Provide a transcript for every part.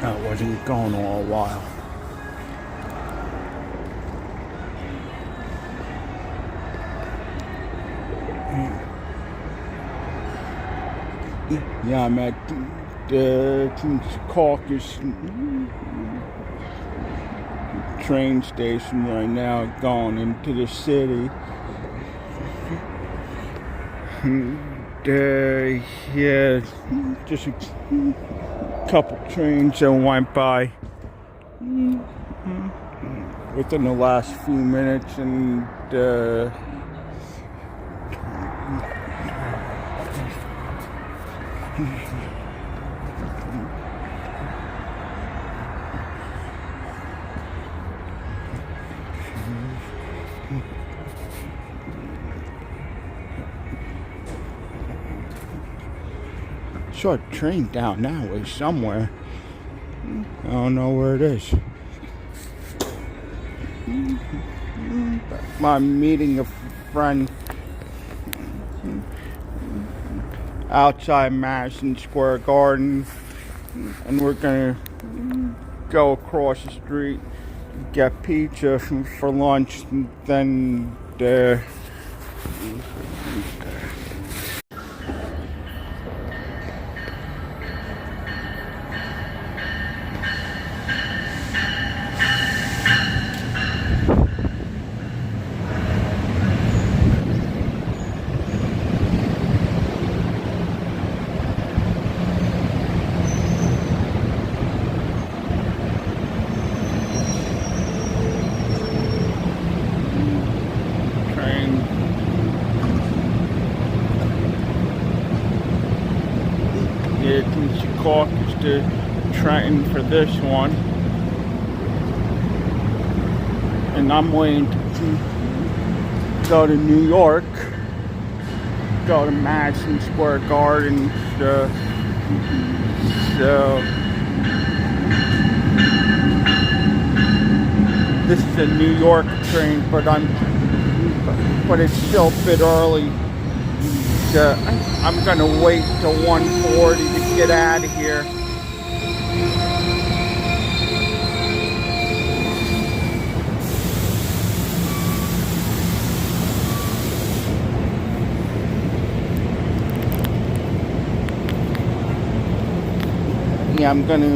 I wasn't gone all a while. Yeah, I'm at the Secaucus train station right now, going into the city. Yeah, just a couple trains that went by within the last few minutes, and saw a train down that way somewhere. I don't know where it is. I'm meeting a friend outside Madison Square Garden, and we're gonna go across the street, get pizza for lunch, and then train. Yeah, from Secaucus to Trenton for this one, and I'm waiting to go to New York, go to Madison Square Garden. So this is a New York train, but it's still a bit early. I'm gonna wait till 1:40 to get out of here. Yeah, I'm gonna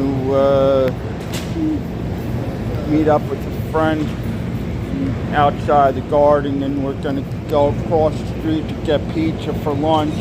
meet up with a friend outside the garden, and we're gonna go across the street to get pizza for lunch.